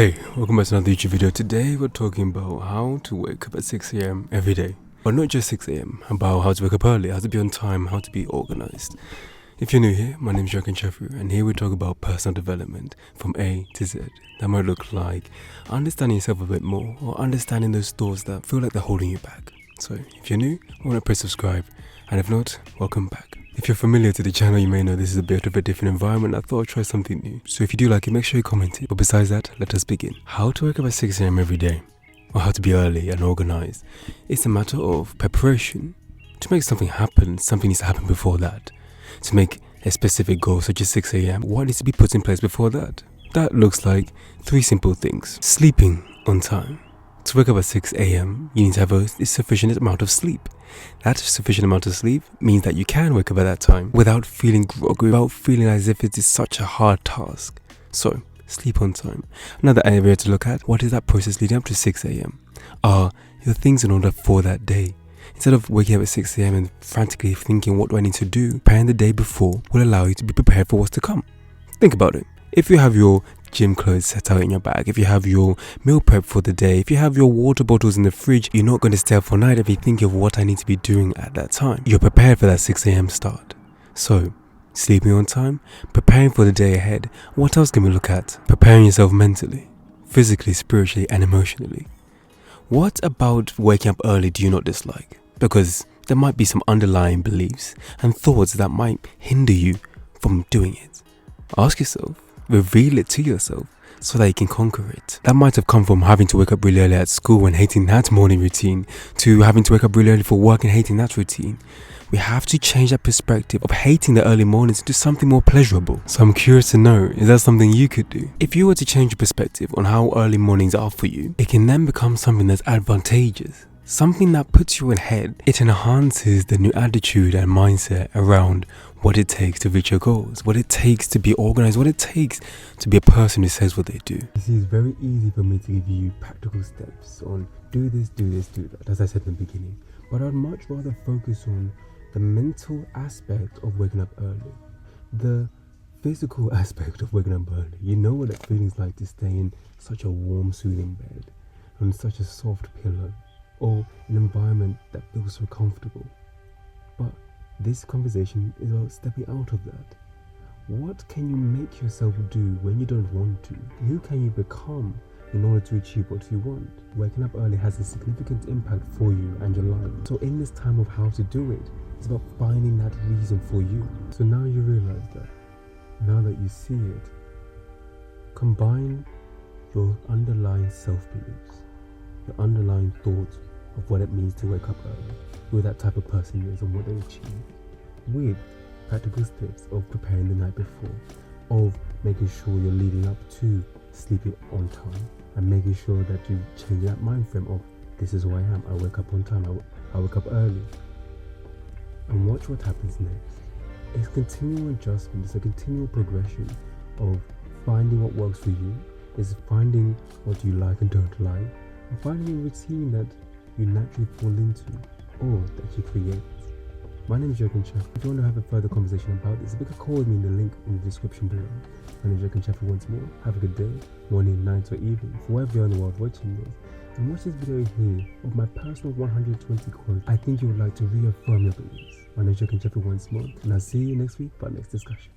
Hey, welcome back to another YouTube video. Today we're talking about how to wake up at 6 a.m. every day. But not just 6 a.m, about how to wake up early, how to be on time, how to be organized. If you're new here, my name is Kanchefu, and here we talk about personal development from A to Z. That might look like understanding yourself a bit more, or understanding those thoughts that feel like they're holding you back. So if you're new, I want to press subscribe, and if not, welcome back. If you're familiar to the channel, you may know this is a bit of a different environment. I thought I'd try something new. So if you do like it, make sure you comment it. But besides that, let us begin. How to wake up at 6 a.m. every day, or how to be early and organized. It's a matter of preparation. To make something happen, something needs to happen before that. To make a specific goal such as 6 a.m, what needs to be put in place before that? That looks like 3 simple things. Sleeping on time. To wake up at 6 a.m, you need to have a sufficient amount of sleep. That sufficient amount of sleep means that you can wake up at that time without feeling groggy, without feeling as if it is such a hard task. So, sleep on time. Another area to look at, what is that process leading up to 6 a.m? Are your things in order for that day? Instead of waking up at 6 a.m. and frantically thinking, what do I need to do? Preparing the day before will allow you to be prepared for what's to come. Think about it. If you have your gym clothes set out in your bag, if you have your meal prep for the day, if you have your water bottles in the fridge, you're not going to stay up for night if you think of what I need to be doing at that time. You're prepared for that 6 a.m. start. So, sleeping on time, preparing for the day ahead. What else can we look at? Preparing yourself mentally, physically, spiritually, and emotionally. What about waking up early do you not dislike? Because there might be some underlying beliefs and thoughts that might hinder you from doing it. Ask yourself, reveal it to yourself so that you can conquer it. That might have come from having to wake up really early at school and hating that morning routine, to having to wake up really early for work and hating that routine. We have to change that perspective of hating the early mornings into something more pleasurable. So I'm curious to know, is that something you could do? If you were to change your perspective on how early mornings are for you, it can then become something that's advantageous. Something that puts you ahead. It enhances the new attitude and mindset around what it takes to reach your goals, what it takes to be organized, what it takes to be a person who says what they do. This is very easy for me to give you practical steps on do this, do this, do that, as I said in the beginning. But I'd much rather focus on the mental aspect of waking up early, the physical aspect of waking up early. You know what it feels like to stay in such a warm, soothing bed, on such a soft pillow, or an environment that feels so comfortable. But this conversation is about stepping out of that. What can you make yourself do when you don't want to? Who can you become in order to achieve what you want? Waking up early has a significant impact for you and your life. So in this time of how to do it, it's about finding that reason for you. So now you realize that, now that you see it, combine your underlying self-beliefs, the underlying thoughts of what it means to wake up early, who that type of person is and what they achieve, with practical steps of preparing the night before, of making sure you're leading up to sleeping on time, and making sure that you change that mind frame of this is who I am, I wake up on time, I wake up early. And watch what happens next. It's continual adjustment, it's a continual progression of finding what works for you, it's finding what you like and don't like, and finding a routine that you naturally fall into, or that you create. My name is Jocko Podcast. If you want to have a further conversation about this, book a call with me in the link in the description below. My name is Jocko Podcast once more. Have a good day, morning, night, or evening, for wherever you're in the world watching this. And watch this video here of my personal 120 quotes I think you would like to reaffirm your beliefs. My name is Jocko Podcast once more, and I'll see you next week for our next discussion.